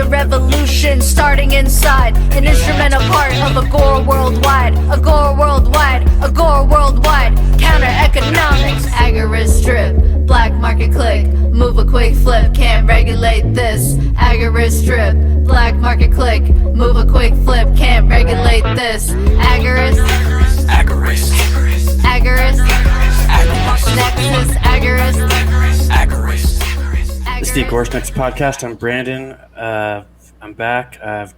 the revolution starting inside. An instrumental part of Agora worldwide. Agora worldwide. Agora worldwide. Counter economics. Agorist strip. Black market click. Move a quick flip. Can't regulate this. Agorist strip. Black market click. Move a quick flip. Can't regulate this. Agorist. Agorist. Agorist. Nexus. Agorist. Agorist. This is the Agorist Acres podcast. I'm Brandon. I'm back. I've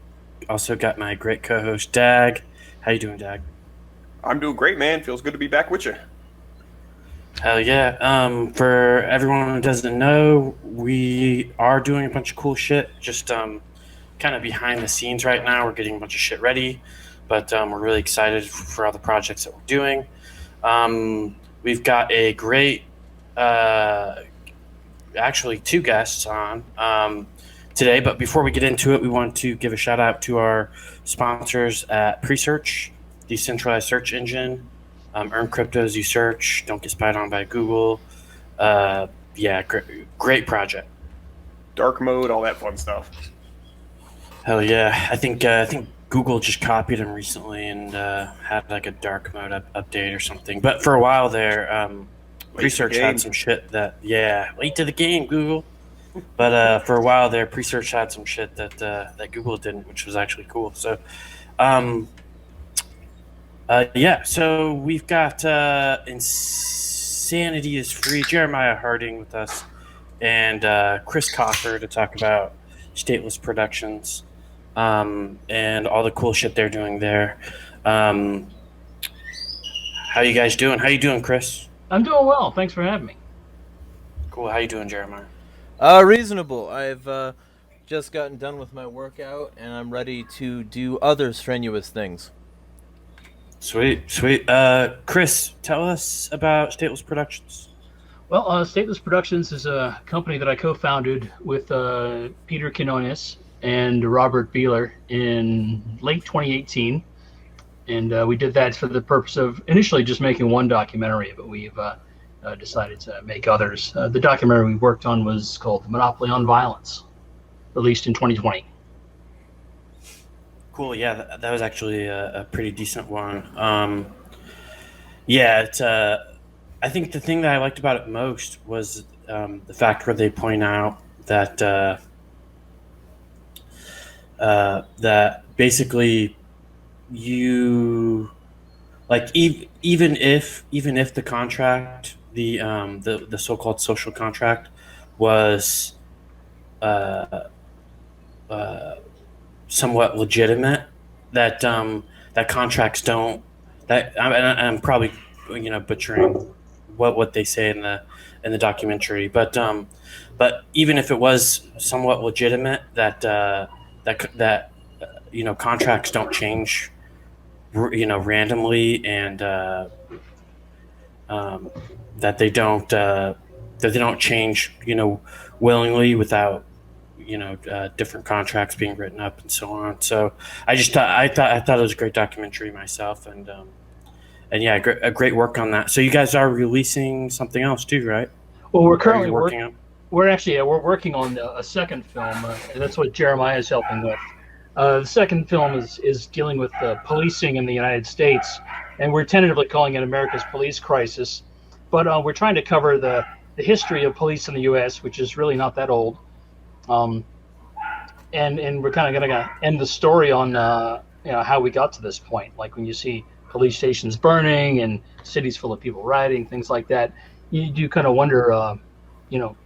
also got my great co-host Dag. How you doing, Dag? I'm doing great, man. Feels good to be back with you. Hell yeah. For everyone who doesn't know, we are doing a bunch of cool shit. Just kind of behind the scenes right now. We're getting a bunch of shit ready, but we're really excited for all the projects that we're doing. We've got a great, actually two guests on today, but before we get into it, we want to give a shout out to our sponsors at Presearch, Decentralized search engine. Earn crypto as you search. Don't get spied on by Google. Great project. Dark mode, all that fun stuff. Hell yeah! I think Google just copied them recently and had like a dark mode update or something. But for a while there, Presearch had some shit that late to the game, Google. But for a while there, Presearch had some shit that Google didn't, which was actually cool. So. So we've got Insanity is Free, Jeremiah Harding with us, and Chris Cofer to talk about Stateless Productions and all the cool shit they're doing there. How you guys doing? How you doing, Chris? I'm doing well. Thanks for having me. Cool. How you doing, Jeremiah? Reasonable. I've just gotten done with my workout, and I'm ready to do other strenuous things. Sweet. Chris, tell us about Stateless Productions. Well, Stateless Productions is a company that I co-founded with Peter Quinones and Robert Beeler in late 2018. And we did that for the purpose of initially just making one documentary, but we've decided to make others. The documentary we worked on was called The Monopoly on Violence, released in 2020. Cool. Yeah, that was actually a pretty decent one. I think the thing that I liked about it most was the fact where they point out that that basically you like even if the contract, the so-called social contract was somewhat legitimate, that that contracts don't, that I'm probably butchering what they say in the documentary, but even if it was somewhat legitimate, that contracts don't change randomly, and that they don't change willingly without different contracts being written up and so on. So I thought it was a great documentary myself, and a great work on that. So you guys are releasing something else too, right? Well, we're currently working on. We're working on a second film. That's what Jeremiah is helping with. The second film is dealing with policing in the United States, and we're tentatively calling it America's Police Crisis. But we're trying to cover the history of police in the U.S., which is really not that old. And we're kind of going to end the story on how we got to this point. Like when you see police stations burning and cities full of people rioting, things like that, you do kind of wonder,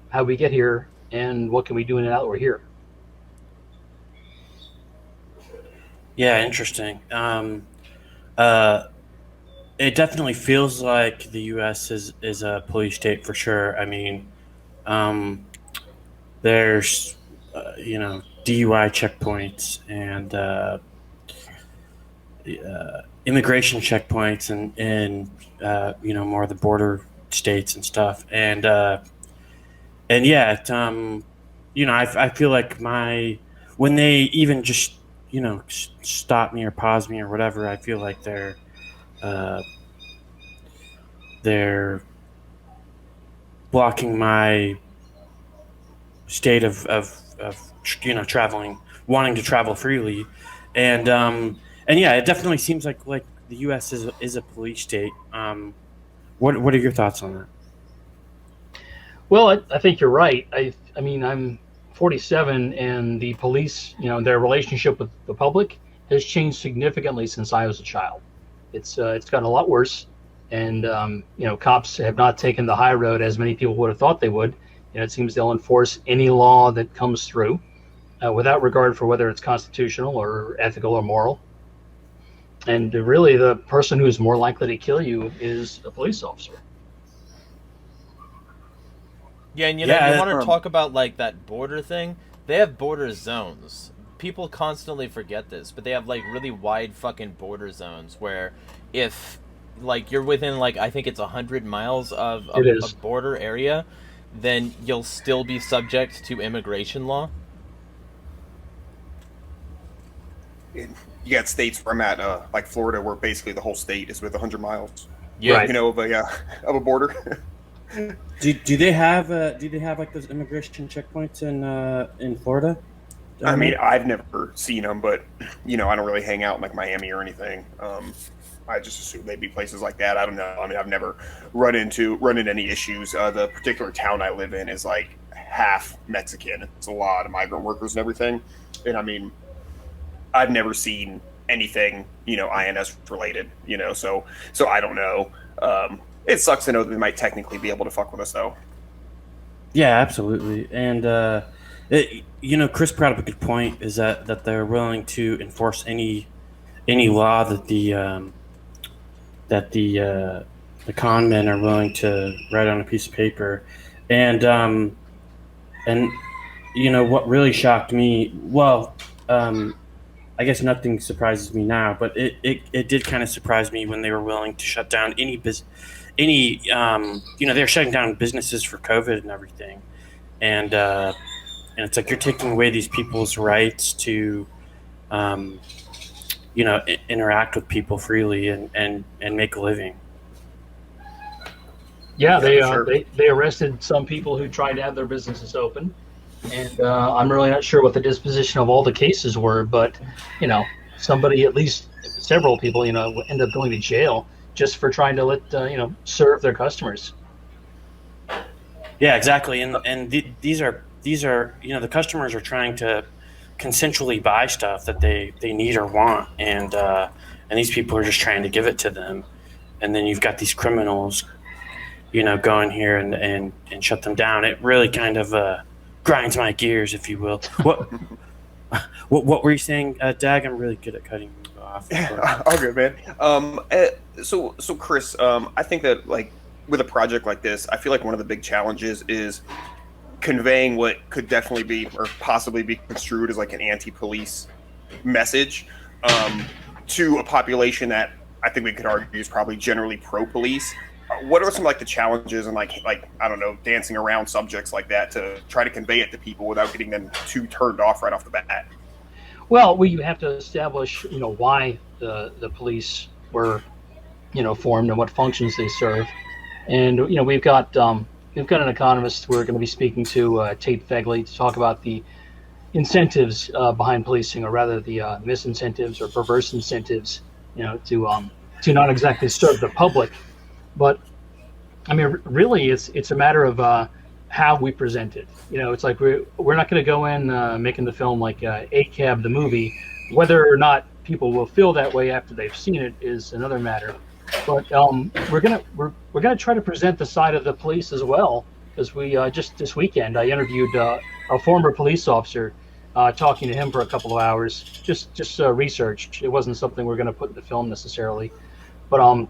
how we get here and what can we do now that we're here. Yeah, interesting. It definitely feels like the U.S. is a police state for sure. I mean, there's DUI checkpoints and immigration checkpoints and more of the border states and stuff, and I feel like when they even just stop me or pause me or whatever, I feel like they're blocking my state of wanting to travel freely, and yeah, it definitely seems like the U.S. is a police state. What are your thoughts on that? Well, I think you're right. I mean, I'm 47, and the police, their relationship with the public has changed significantly since I was a child. It's gotten a lot worse, and cops have not taken the high road as many people would have thought they would. It seems they'll enforce any law that comes through, without regard for whether it's constitutional or ethical or moral. And really, the person who's more likely to kill you is a police officer. Yeah, and you want to talk about like that border thing? They have border zones. People constantly forget this, but they have like really wide fucking border zones where if like you're within like I think it's 100 miles of a border area, then you'll still be subject to immigration law. You got states where I'm at, like Florida, where basically the whole state is within 100 miles. Yeah, right. Of a border. Do they have like those immigration checkpoints in Florida? I mean, I've never seen them, but I don't really hang out in like Miami or anything. I just assume they'd be places like that. I don't know. I mean, I've never run into any issues. The particular town I live in is like half Mexican. It's a lot of migrant workers and everything. And I mean, I've never seen anything, INS related, so I don't know. It sucks to know that they might technically be able to fuck with us, though. Yeah, absolutely. And, Chris brought up a good point, is that they're willing to enforce any law that the con men are willing to write on a piece of paper. And what really shocked me, I guess nothing surprises me now, but it did kind of surprise me when they were willing to shut down they were shutting down businesses for COVID and everything. And it's like you're taking away these people's rights to, interact with people freely and make a living. Yeah, they arrested some people who tried to have their businesses open. And I'm really not sure what the disposition of all the cases were, but, somebody, at least several people, end up going to jail just for trying to let, serve their customers. Yeah, exactly. And these are the customers are trying to consensually buy stuff that they need or want. And these people are just trying to give it to them. And then you've got these criminals, going here and shut them down. It really kind of, grinds my gears, if you will. What were you saying, Dag? I'm really good at cutting you off. All good, man. So Chris, I think that like with a project like this, I feel like one of the big challenges is conveying what could definitely be or possibly be construed as like an anti-police message to a population that I think we could argue is probably generally pro-police. What are some like the challenges and like I don't know, dancing around subjects like that to try to convey it to people without getting them too turned off right off the bat? Well, you have to establish, why the police were, formed and what functions they serve. And we've got an economist we're going to be speaking to, Tate Fegley, to talk about the incentives behind policing, or rather the misincentives or perverse incentives, to not exactly serve the public. But I mean, really, it's a matter of how we present it. It's like we're not going to go in making the film like ACAB the movie. Whether or not people will feel that way after they've seen it is another matter. But we're gonna try to present the side of the police as well, because we just this weekend I interviewed a former police officer, talking to him for a couple of hours, just research. It wasn't something we're going to put in the film necessarily, but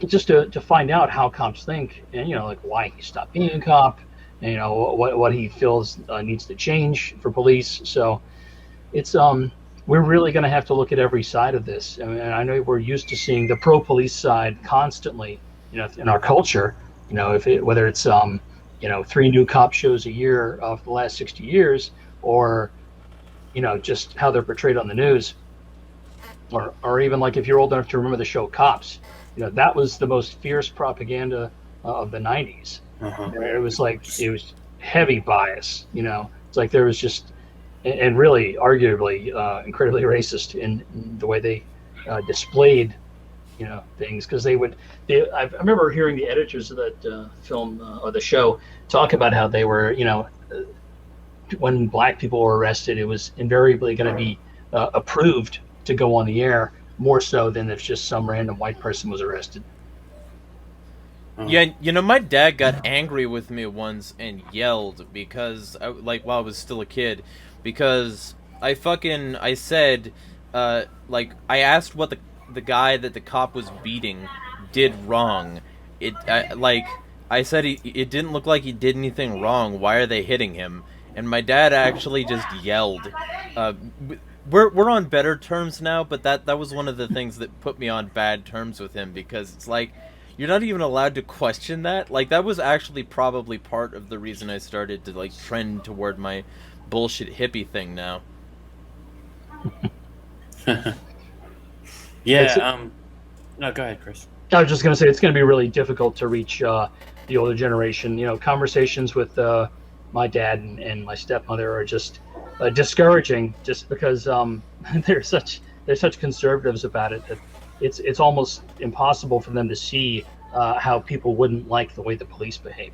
just to find out how cops think, and like why he stopped being a cop, and what he feels needs to change for police. So it's we're really going to have to look at every side of this. I mean, I know we're used to seeing the pro-police side constantly, in our culture. Whether it's 3 new cop shows a year of the last 60 years, or just how they're portrayed on the news, or even like if you're old enough to remember the show Cops. That was the most fierce propaganda of the 90s. Uh-huh. It was like, it was heavy bias, It's like there was just, and really, arguably, incredibly racist in the way they displayed, things. Because I remember hearing the editors of that film or the show talk about how they were, when black people were arrested, it was invariably going to be approved to go on the air, more so than if just some random white person was arrested. Yeah, my dad got angry with me once and yelled because, while I was still a kid, because I said, I asked what the guy that the cop was beating did wrong. I said it didn't look like he did anything wrong. Why are they hitting him? And my dad actually just yelled. We're on better terms now, but that was one of the things that put me on bad terms with him, because it's like, you're not even allowed to question that. Like, that was actually probably part of the reason I started to, trend toward my bullshit hippie thing now. Yeah, no, go ahead, Chris. I was just going to say, it's going to be really difficult to reach the older generation. Conversations with my dad and my stepmother are just discouraging, just because they're such conservatives about it that it's almost impossible for them to see how people wouldn't like the way the police behave.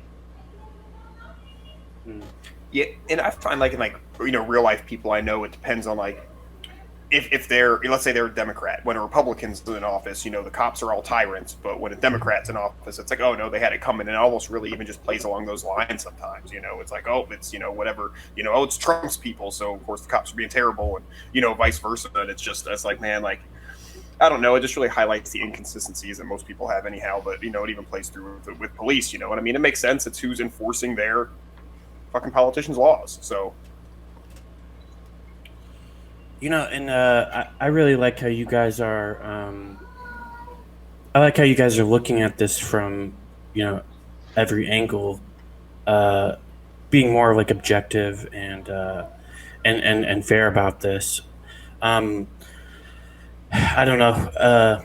Yeah, and I find in real life people I know, it depends on if they're, let's say they're a Democrat. When a Republican's in office, the cops are all tyrants, but when a Democrat's in office, it's like, oh no, they had it coming, and it almost really even just plays along those lines sometimes. It's like, oh, it's whatever, oh, it's Trump's people, so of course the cops are being terrible, and vice versa. And it's like, man, I don't know. It just really highlights the inconsistencies that most people have anyhow. But, it even plays through with police, you know what I mean? It makes sense. It's who's enforcing their fucking politicians' laws. So. And I really like how you guys are, I like how you guys are looking at this from, every angle, being more objective and fair about this. I don't know.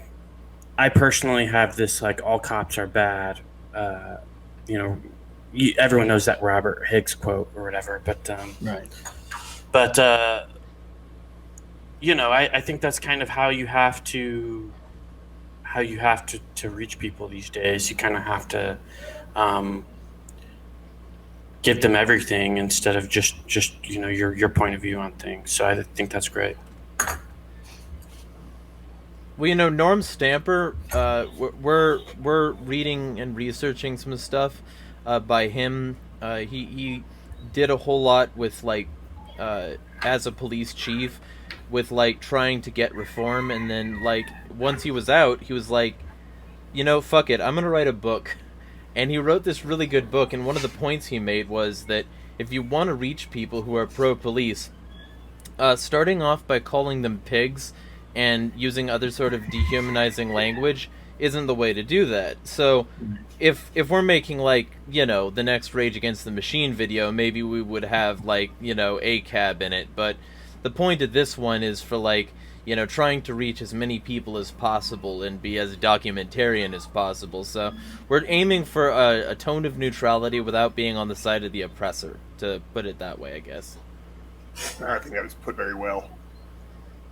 I personally have this all cops are bad. Everyone knows that Robert Higgs quote or whatever, but right. But I think that's kind of how you have to reach people these days. You kind of have to give them everything instead of just your point of view on things. So I think that's great. Well, Norm Stamper, we're reading and researching some stuff by him. He did a whole lot with as a police chief with trying to get reform, and then once he was out, he was fuck it, I'm gonna write a book. And he wrote this really good book, and one of the points he made was that if you want to reach people who are pro-police, starting off by calling them pigs and using other sort of dehumanizing language isn't the way to do that. So if we're making the next Rage Against the Machine video, maybe we would have ACAB in it, but the point of this one is for trying to reach as many people as possible and be as documentarian as possible. So we're aiming for a tone of neutrality without being on the side of the oppressor, to put it that way, I guess. I think that was put very well.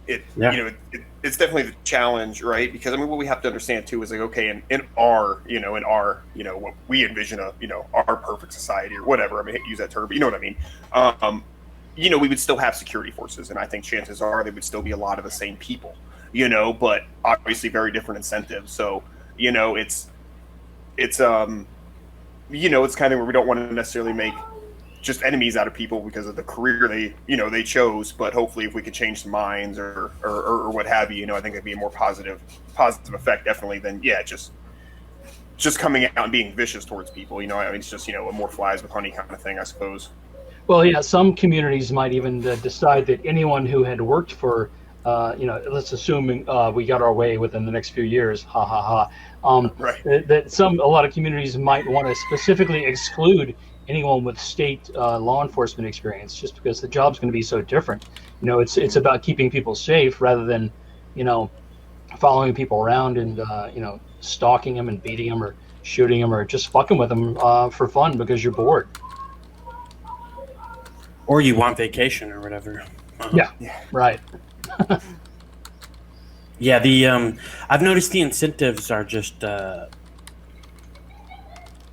It's definitely the challenge, right? Because what we have to understand too is okay, in our what we envision our perfect society or whatever. I use that term, but you know what I mean. We would still have security forces, and I think chances are they would still be a lot of the same people, but obviously very different incentives. So, it's kind of where we don't want to necessarily make just enemies out of people because of the career they chose, but hopefully if we could change some minds or what have you, I think it'd be a more positive effect definitely than just coming out and being vicious towards people. It's just a more flies with honey kind of thing, I suppose. Well, yeah, some communities might even decide that anyone who had worked for, let's assume we got our way within the next few years, ha ha ha. Right. That a lot of communities might want to specifically exclude anyone with state law enforcement experience, just because the job's going to be so different. It's about keeping people safe rather than, following people around and stalking them and beating them or shooting them or just fucking with them for fun because you're bored. or you want vacation or whatever. Yeah, right. Yeah, the I've noticed the incentives are just how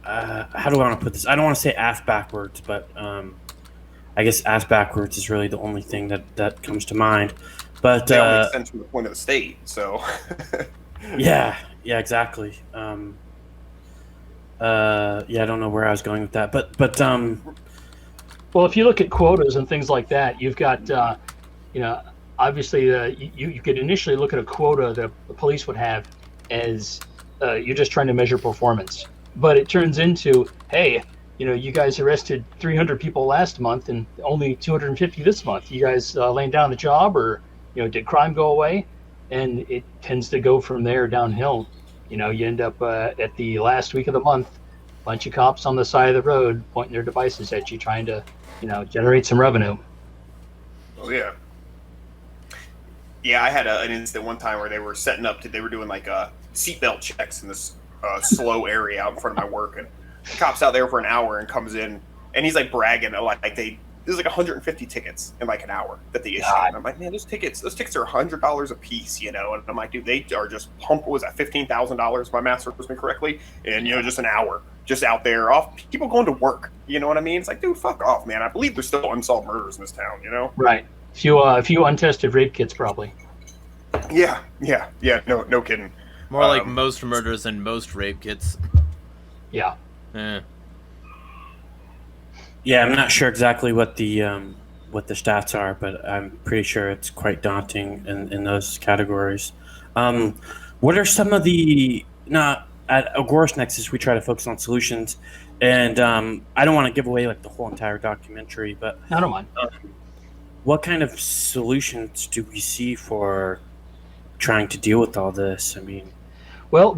do I want to put this? I don't want to say ass backwards, but I guess ass backwards is really the only thing that comes to mind. But they don't make sense from the point of the state. So yeah, exactly. Yeah, I don't know where I was going with that, but well, if you look at quotas and things like that, you've got obviously you could initially look at a quota that the police would have as you're just trying to measure performance, but it turns into, hey, you guys arrested 300 people last month and only 250 this month. You guys laying down the job, or did crime go away? And it tends to go from there downhill. You end up at the last week of the month, a bunch of cops on the side of the road pointing their devices at you, trying to generate some revenue. Oh yeah. Yeah, I had an incident one time where they were setting up they were doing like seatbelt checks in this slow area out in front of my work, and the cop's out there for an hour and comes in and he's like bragging there's like 150 tickets in like an hour that they issued. And I'm like, man, those tickets are $100 a piece, And I'm like, dude, they are just what was that, $15,000 if my math serves me correctly, and just an hour just out there off people going to work. You know what I mean? It's like, dude, fuck off, man. I believe there's still unsolved murders in this town. Right. A few untested rape kits, probably. Yeah. No kidding. More like most murders and most rape kits. Yeah. Yeah, I'm not sure exactly what the stats are, but I'm pretty sure it's quite daunting in those categories. What are some of the at Agorist Nexus we try to focus on solutions, and I don't want to give away like the whole entire documentary, but I don't mind. What kind of solutions do we see for trying to deal with all this? I mean, well,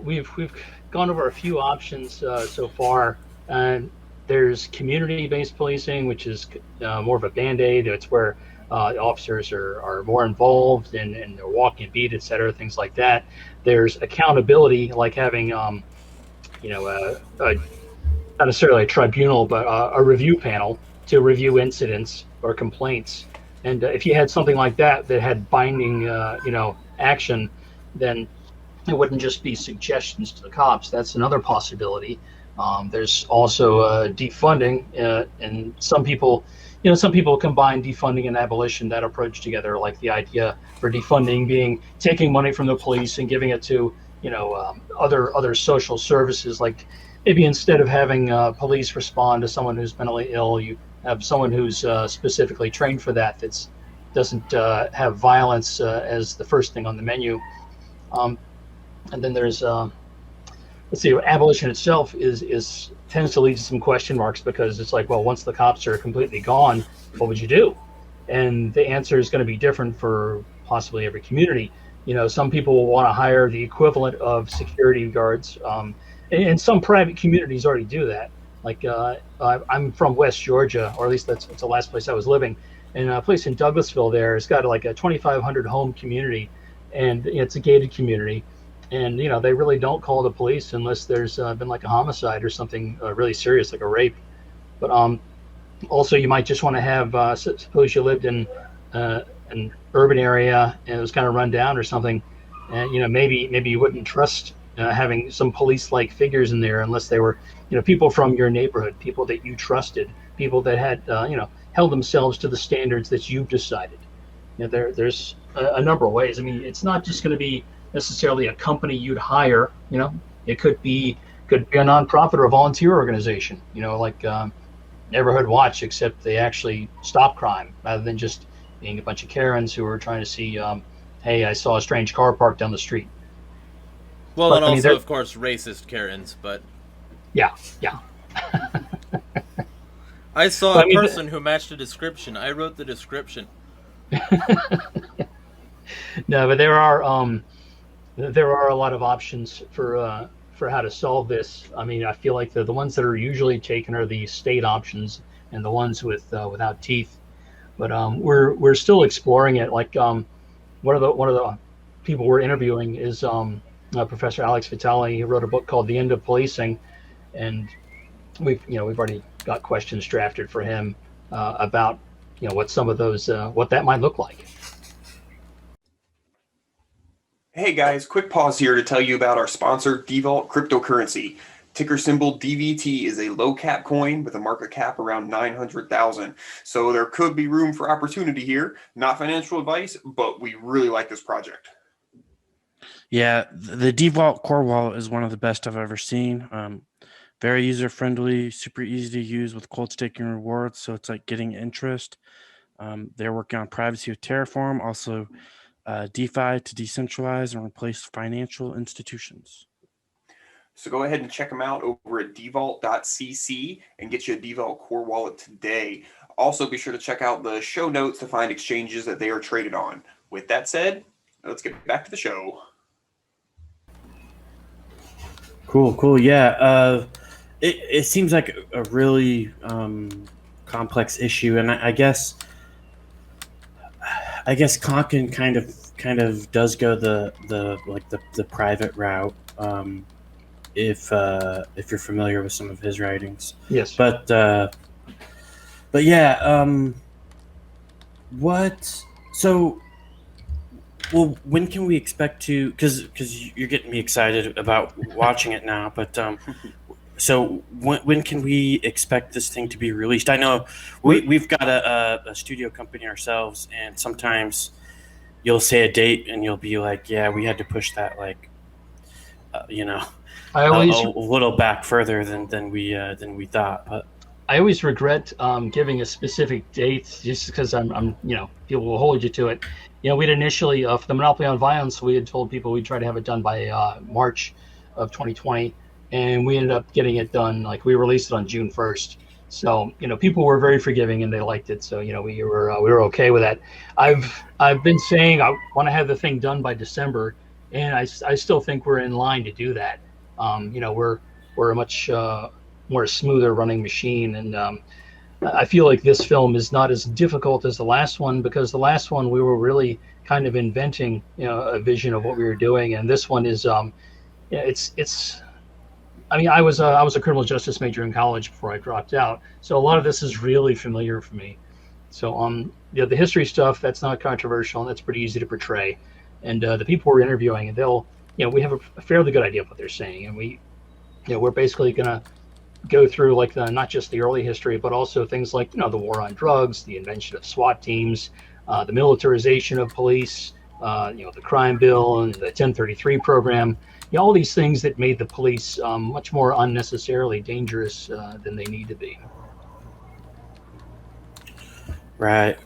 we've gone over a few options so far, and there's community-based policing, which is more of a band-aid. It's where officers are more involved and they're walking a beat, et cetera, things like that. There's accountability, like having not necessarily a tribunal, but a review panel to review incidents or complaints. And if you had something like that had binding action, then it wouldn't just be suggestions to the cops. That's another possibility. There's also defunding, and some people combine defunding and abolition, that approach together, like the idea for defunding being taking money from the police and giving it to other social services. Like maybe instead of having police respond to someone who's mentally ill, you have someone who's specifically trained for that doesn't have violence as the first thing on the menu. And then there's abolition itself tends to lead to some question marks, because it's like, well, once the cops are completely gone, what would you do? And the answer is going to be different for possibly every community. Some people will want to hire the equivalent of security guards, and some private communities already do that. Like I'm from West Georgia, or at least that's the last place I was living, and a place in Douglasville there has got like a 2,500 home community, and it's a gated community. And they really don't call the police unless there's been like a homicide or something really serious, like a rape. But also you might just want to have, suppose you lived in an urban area and it was kind of run down or something, and maybe you wouldn't trust having some police-like figures in there unless they were people from your neighborhood, people that you trusted, people that had held themselves to the standards that you've decided. There's a number of ways. I mean, it's not just going to be necessarily a company you'd hire. It could be a nonprofit or a volunteer organization, like Neighborhood Watch, except they actually stop crime rather than just being a bunch of Karens who are trying to see, hey, I saw a strange car parked down the street. Well, and also, of course, racist Karens, but yeah. I saw a person who matched a description. I wrote the description. No, but there are a lot of options for how to solve this. I mean, I feel like the ones that are usually taken are the state options and the ones without teeth. But we're still exploring it. Like one of the people we're interviewing is Professor Alex Vitale. He wrote a book called The End of Policing, and we've already got questions drafted for him. about what some of those what that might look like. Hey guys, quick pause here to tell you about our sponsor, Devault Cryptocurrency. Ticker symbol DVT is a low cap coin with a market cap around 900,000. So there could be room for opportunity here. Not financial advice, but we really like this project. Yeah, the Devault core wallet is one of the best I've ever seen. Very user friendly, super easy to use with cold staking rewards. So it's like getting interest. They're working on privacy with Terraform, also DeFi to decentralize and replace financial institutions. So go ahead and check them out over at devault.cc and get you a Devault core wallet today. Also, be sure to check out the show notes to find exchanges that they are traded on. With that said, let's get back to the show. Cool. Yeah. It seems like a really complex issue, and I guess Konkin kind of does go the private route. If you're familiar with some of his writings, yes. But yeah. What? So. Well, when can we expect to? Because you're getting me excited about watching it now. But so when can we expect this thing to be released? I know we've got a studio company ourselves, and sometimes you'll say a date, and you'll be like, "Yeah, we had to push that a little back further than we thought." But I always regret giving a specific date just because I'm people will hold you to it. We'd initially, for the Monopoly on Violence, we had told people we'd try to have it done by March of 2020, and we ended up getting it done, we released it on June 1st. So, people were very forgiving and they liked it. So, we were okay with that. I've been saying I want to have the thing done by December, and I still think we're in line to do that. We're a much more smoother running machine, and I feel like this film is not as difficult as the last one, because the last one we were really kind of inventing a vision of what we were doing, and this one is it's I mean, I was a criminal justice major in college before I dropped out, so a lot of this is really familiar for me. So the history stuff, that's not controversial and that's pretty easy to portray, and the people we're interviewing, and they'll we have a fairly good idea of what they're saying, and we're basically gonna go through not just the early history, but also things like the war on drugs, the invention of SWAT teams, the militarization of police, the crime bill and the 1033 program, all these things that made the police much more unnecessarily dangerous than they need to be. Right.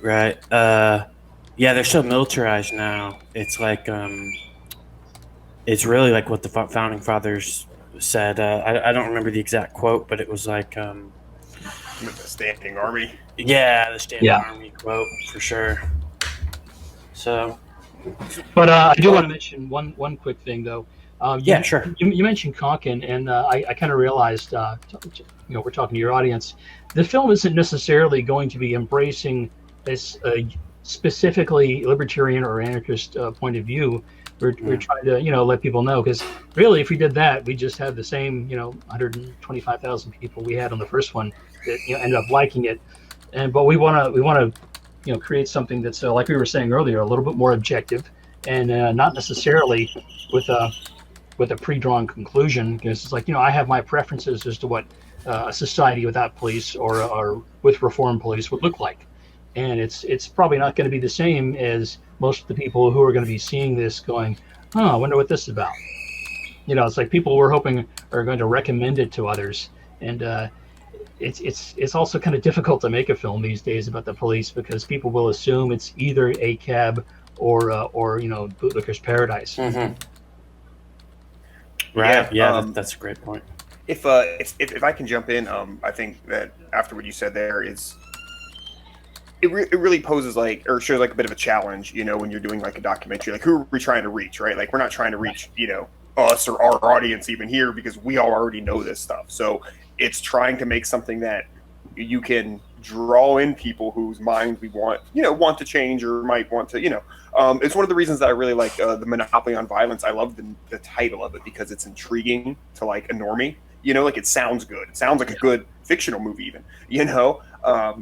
Yeah, they're so militarized now. It's it's really like what the founding fathers said. I don't remember the exact quote, but it was the standing army. Yeah, the standing army quote for sure. So, but I do want to mention one quick thing though. Sure. You mentioned Konkin, and I kind of realized, we're talking to your audience. The film isn't necessarily going to be embracing this specifically libertarian or anarchist point of view. We're trying to let people know, because really, if we did that, we just had the same 125,000 people we had on the first one that ended up liking it, but we want to create something that's like we were saying earlier, a little bit more objective, and not necessarily with a pre-drawn conclusion, because it's I have my preferences as to what a society without police or with reform police would look like, and it's probably not going to be the same as most of the people who are going to be seeing this going, I wonder what this is about. It's like people we're hoping are going to recommend it to others, and it's also kind of difficult to make a film these days about the police, because people will assume it's either ACAB or Bootlicker's Paradise. Mm-hmm. Right. Yeah, that's a great point. If I can jump in, I think that after what you said there is, it really poses or shows a bit of a challenge, when you're doing a documentary. Who are we trying to reach, right? We're not trying to reach, us or our audience even here, because we all already know this stuff. So it's trying to make something that you can draw in people whose minds we want to change or might want to, it's one of the reasons that I really like the Monopoly on Violence. I love the title of it because it's intriguing to a normie, it sounds good. It sounds like a good fictional movie even, I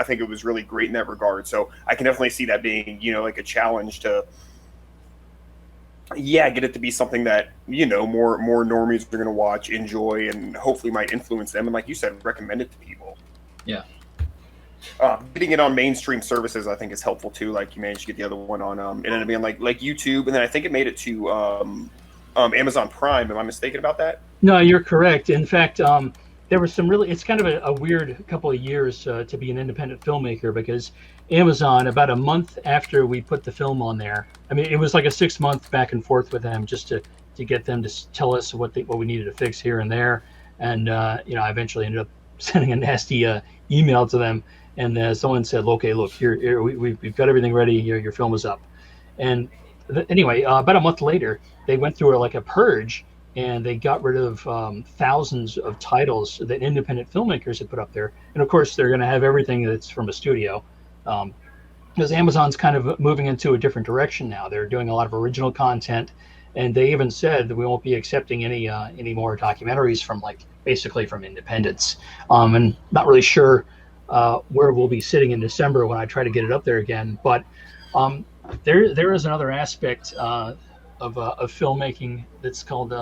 think it was really great in that regard. So I can definitely see that being, like a challenge to, get it to be something that, more normies are going to watch, enjoy, and hopefully might influence them. And like you said, recommend it to people. Yeah. Getting it on mainstream services, I think, is helpful too. Like you managed to get the other one on, it ended up being like YouTube, and then I think it made it to Amazon Prime. Am I mistaken about that? No, you're correct. In fact, there was some really, it's kind of a weird couple of years to be an independent filmmaker, because Amazon, about a month after we put the film on there, I mean, it was like a 6-month back and forth with them just to get them to tell us what we needed to fix here and there. And, I eventually ended up sending a nasty email to them. And someone said, okay, look, here we've got everything ready. Your film is up. And anyway, about a month later, they went through like a purge, and they got rid of thousands of titles that independent filmmakers had put up there. And of course, they're going to have everything that's from a studio, because Amazon's kind of moving into a different direction now. They're doing a lot of original content, and they even said that we won't be accepting any more documentaries from basically from independents. And not really sure where we'll be sitting in December when I try to get it up there again. But there is another aspect of filmmaking that's called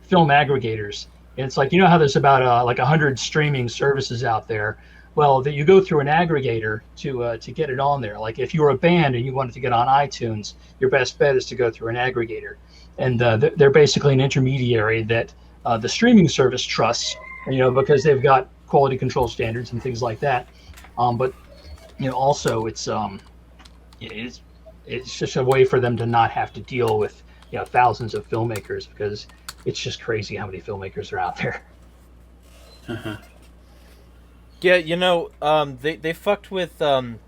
film aggregators. And it's like, how there's about 100 streaming services out there. Well, that you go through an aggregator to get it on there. Like if you were a band and you wanted to get on iTunes, your best bet is to go through an aggregator. And they're basically an intermediary that the streaming service trusts, because they've got quality control standards and things like that. But also it's just a way for them to not have to deal with thousands of filmmakers, because it's just crazy how many filmmakers are out there. Uh-huh. Yeah, they fucked with one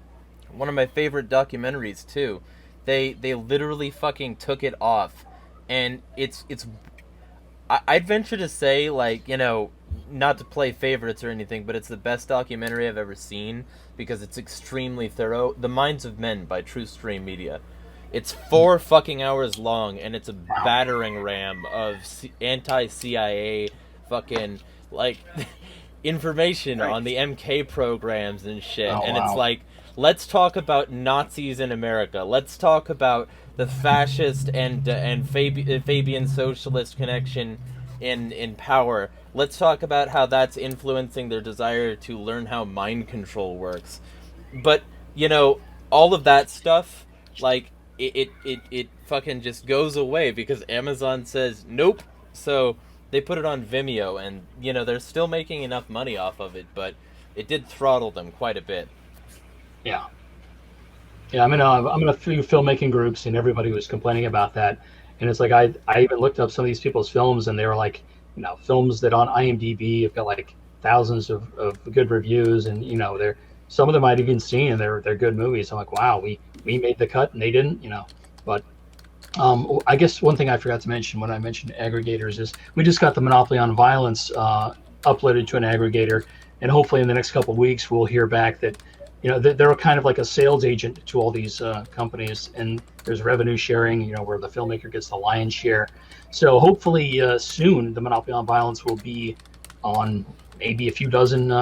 of my favorite documentaries too. They literally fucking took it off, and it's I'd venture to say, not to play favorites or anything, but it's the best documentary I've ever seen because it's extremely thorough. The Minds of Men by True Stream Media. It's 4 fucking hours long, and it's a battering ram of anti-CIA fucking information on the MK programs and shit. Oh, and wow. It's like, let's talk about Nazis in America. Let's talk about the fascist and Fabian socialist connection in power. Let's talk about how that's influencing their desire to learn how mind control works. But all of that stuff, it fucking just goes away because Amazon says nope. So they put it on Vimeo, and they're still making enough money off of it, but it did throttle them quite a bit. Yeah. I'm in a few filmmaking groups, and everybody was complaining about that. And it's like I even looked up some of these people's films, and they were like, films that on IMDb have got thousands of good reviews, and they're, some of them I'd even seen, and they're good movies. I'm like, wow, we made the cut and they didn't, But I guess one thing I forgot to mention when I mentioned aggregators is we just got the Monopoly on Violence uploaded to an aggregator, and hopefully in the next couple of weeks we'll hear back that they're kind of like a sales agent to all these companies, and there's revenue sharing, where the filmmaker gets the lion's share. So hopefully soon the Monopoly on Violence will be on maybe a few dozen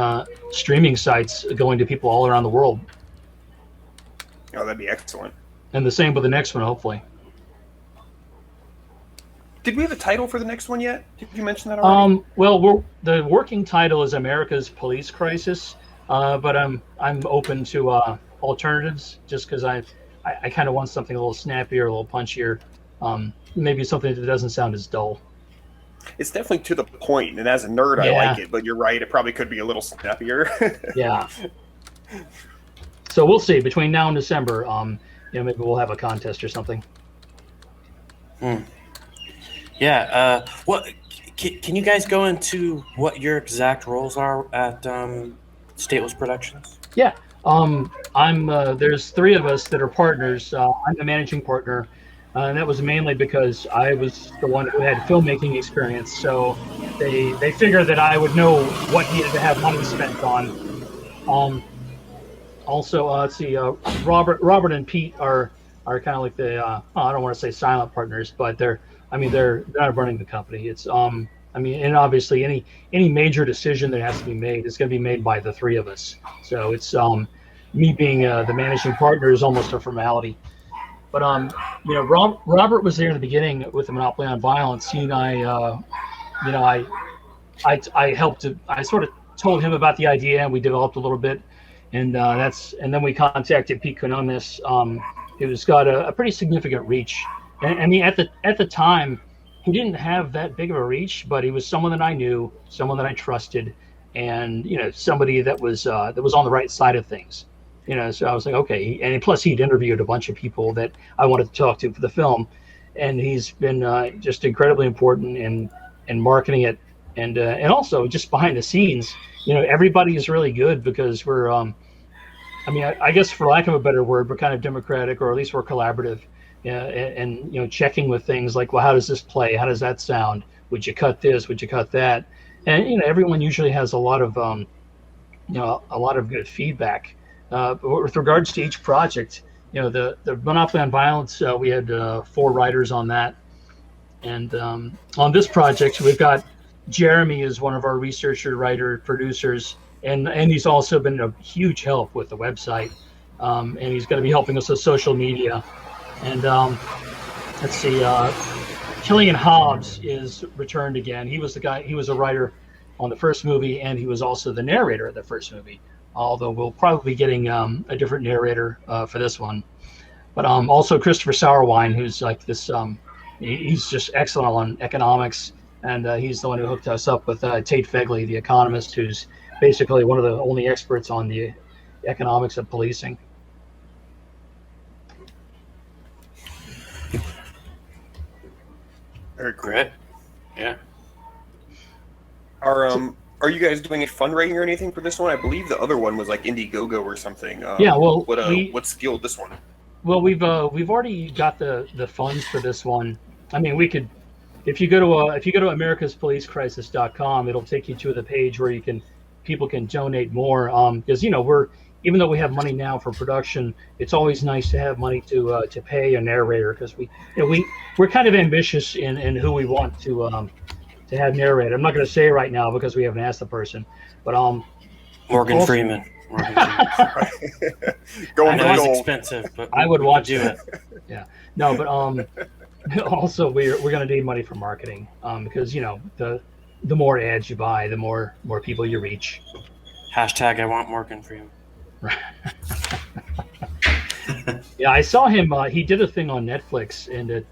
streaming sites going to people all around the world. Oh, that'd be excellent. And the same with the next one, hopefully. Did we have a title for the next one yet? Did you mention that already? Well, the working title is America's Police Crisis, but I'm open to alternatives, just because I kind of want something a little snappier, a little punchier, maybe something that doesn't sound as dull. It's definitely to the point, and as a nerd, I like it. But you're right; it probably could be a little snappier. Yeah. So we'll see. Between now and December, maybe we'll have a contest or something. Yeah. Can you guys go into what your exact roles are at Stateless Productions? Yeah. There's 3 of us that are partners. I'm the managing partner, and that was mainly because I was the one who had filmmaking experience. So they figured that I would know what needed to have money spent on. Also, let's see. Robert and Pete are kind of like the I don't want to say silent partners, but they're not running the company. It's I mean, and obviously any major decision that has to be made is going to be made by the three of us. So it's me being the managing partner is almost a formality. But Robert was there in the beginning with the Monopoly on Violence. He and I, I helped. I sort of told him about the idea, and we developed a little bit, and then we contacted Pete Konomis, who's got a pretty significant reach. And I mean, at the time, he didn't have that big of a reach, but he was someone that I knew, someone that I trusted, and somebody that was on the right side of things. So I was like, okay. And plus, he'd interviewed a bunch of people that I wanted to talk to for the film, and he's been just incredibly important in marketing it, and also just behind the scenes. Everybody is really good because we're, I guess for lack of a better word, we're kind of democratic, or at least we're collaborative, and checking with things like, well, how does this play? How does that sound? Would you cut this? Would you cut that? And everyone usually has a lot of good feedback. But with regards to each project, the Monopoly on Violence, we had 4 writers on that, and on this project we've got Jeremy is one of our researcher, writer, producers, and he's also been a huge help with the website, and he's going to be helping us with social media. And let's see, Killian Hobbs is returned again. He was a writer on the first movie, and he was also the narrator of the first movie. Although we'll probably be getting a different narrator for this one. But also Christopher Sauerwein, who's like this, he's just excellent on economics, and he's the one who hooked us up with Tate Fegley, the economist, who's basically one of the only experts on the economics of policing. Very cool. Great. Yeah. Are you guys doing a fundraising or anything for this one? I believe the other one was like Indiegogo or something. Yeah, well, what's fueled this one? Well, we've already got the funds for this one. I mean, we could, if you go to americaspolicecrisis.com, it'll take you to the page where people can donate more. Because even though we have money now for production, it's always nice to have money to pay a narrator, because we're kind of ambitious in who we want to have narrated. I'm not going to say right now because we haven't asked the person, but Morgan Freeman. I know it's expensive, but I would watch it. Yeah, no, but also we're going to need money for marketing, because the more ads you buy, the more people you reach. Hashtag I want Morgan Freeman. Yeah, I saw him. He did a thing on Netflix, and it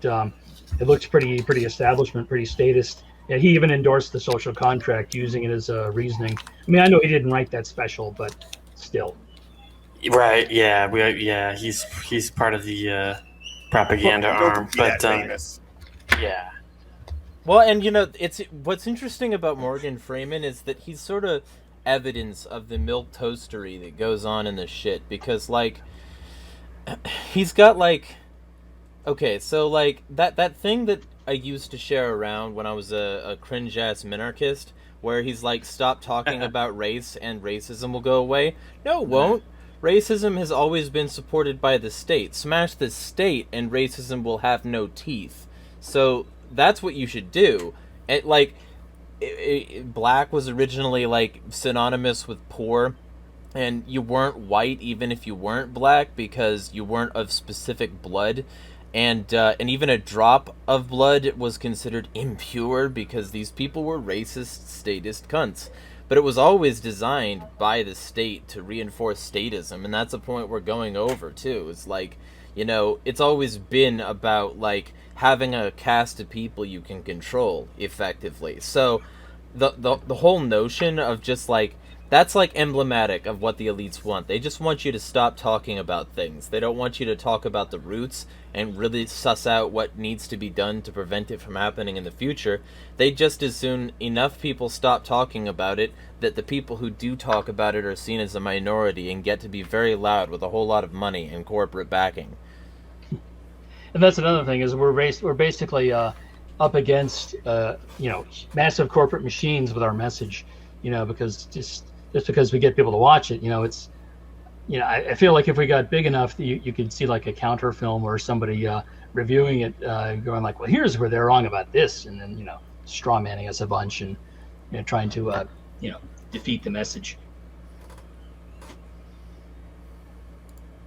looks pretty establishment, pretty statist. Yeah, he even endorsed the social contract, using it as reasoning. I mean, I know he didn't write that special, but still. Right? Yeah, he's part of the propaganda arm, but yeah. Well, and it's what's interesting about Morgan Freeman is that he's sort of evidence of the milk toastery that goes on in this shit, because he's got okay, so that thing that I used to share around when I was a cringe-ass minarchist, where he's stop talking about race and racism will go away. No, it won't. Racism has always been supported by the state. Smash the state and racism will have no teeth. So that's what you should do. Black was originally synonymous with poor, and you weren't white even if you weren't black, because you weren't of specific blood. And even a drop of blood was considered impure because these people were racist, statist cunts. But it was always designed by the state to reinforce statism, and that's a point we're going over, too. It's it's always been about, having a cast of people you can control effectively. So the whole notion of just, that's emblematic of what the elites want. They just want you to stop talking about things. They don't want you to talk about the roots and really suss out what needs to be done to prevent it from happening in the future. They just as soon enough people stop talking about it that the people who do talk about it are seen as a minority and get to be very loud with a whole lot of money and corporate backing. And that's another thing, is we're basically up against massive corporate machines with our message, because just because we get people to watch it, it's, I feel like if we got big enough, you could see a counter film or somebody reviewing it, going well, here's where they're wrong about this, and then straw manning us a bunch and trying to defeat the message.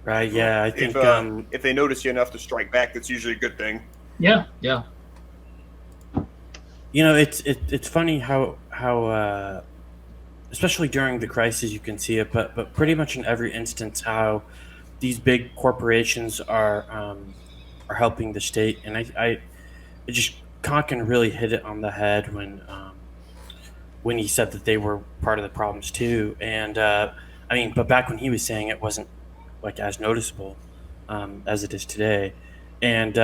Right. Yeah. I think if they notice you enough to strike back, that's usually a good thing. Yeah. It's funny how especially during the crisis you can see it, but pretty much in every instance how these big corporations are helping the state, and I just Konkin really hit it on the head when he said that they were part of the problems too, and but back when he was saying it wasn't like as noticeable as it is today, and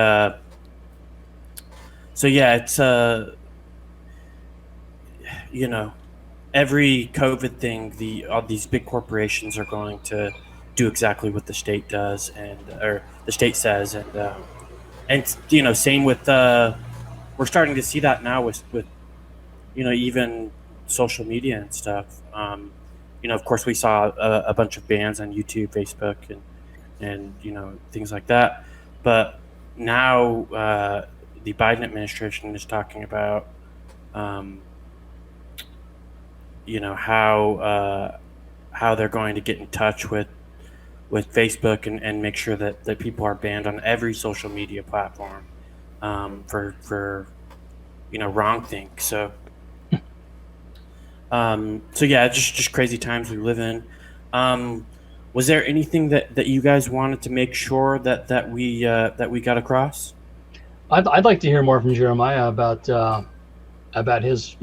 so yeah, it's every COVID thing, all these big corporations are going to do exactly what the state does, or the state says, and same with we're starting to see that now with even social media and stuff. Of course, we saw a bunch of bans on YouTube, Facebook, and things like that. But now the Biden administration is talking about how they're going to get in touch with Facebook and make sure that people are banned on every social media platform for wrong things. So yeah, just crazy times we live in. Was there anything that you guys wanted to make sure that we got across? I'd like to hear more from Jeremiah about his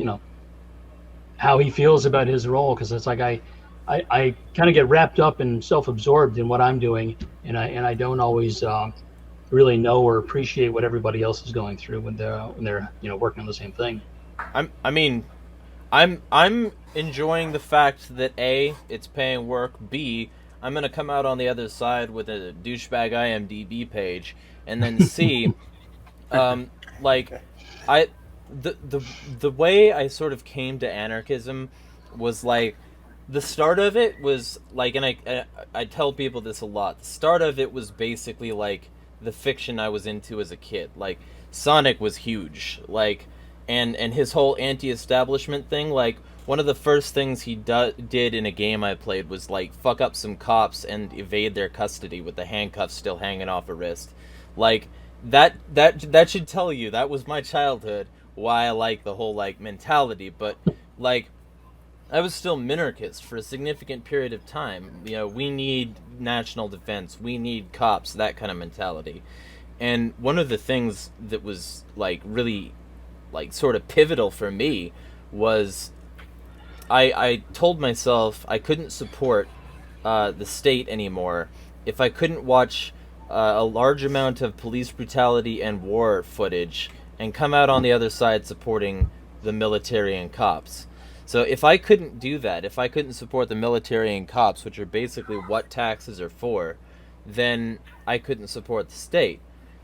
how he feels about his role, because it's like I kind of get wrapped up and self-absorbed in what I'm doing, and I don't always really know or appreciate what everybody else is going through when they're working on the same thing. I'm enjoying the fact that A, it's paying work, B, I'm gonna come out on the other side with a douchebag IMDb page, and then C, the way I sort of came to anarchism was like, the start of it was like, and I tell people this a lot, the start of it was basically like the fiction I was into as a kid. Like, Sonic was huge, like, and his whole anti-establishment thing, like, one of the first things he did in a game I played was like fuck up some cops and evade their custody with the handcuffs still hanging off a wrist. Like, that should tell you that was my childhood, why I like the whole like mentality. But like, I was still minarchist for a significant period of time. We need national defense, we need cops, that kind of mentality. And one of the things that was like really like sort of pivotal for me was I told myself I couldn't support the state anymore if I couldn't watch a large amount of police brutality and war footage and come out on the other side supporting the military and cops. So if I couldn't do that, if I couldn't support the military and cops, which are basically what taxes are for, then I couldn't support the state.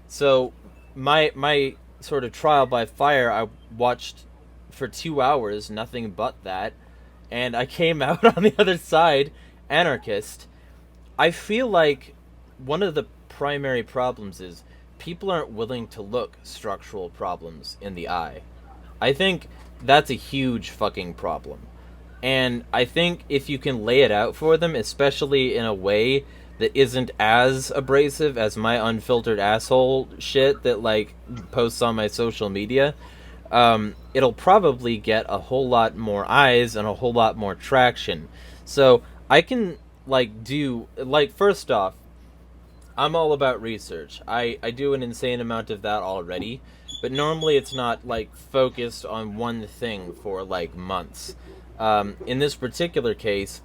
So my sort of trial by fire, I watched for 2 hours, nothing but that, and I came out on the other side, anarchist. I feel like one of the primary problems is people aren't willing to look structural problems in the eye. I think that's a huge fucking problem. And I think if you can lay it out for them, especially in a way that isn't as abrasive as my unfiltered asshole shit that like posts on my social media, it'll probably get a whole lot more eyes and a whole lot more traction. So I can first off, I'm all about research. I do an insane amount of that already, but normally it's not like focused on one thing for like months. In this particular case,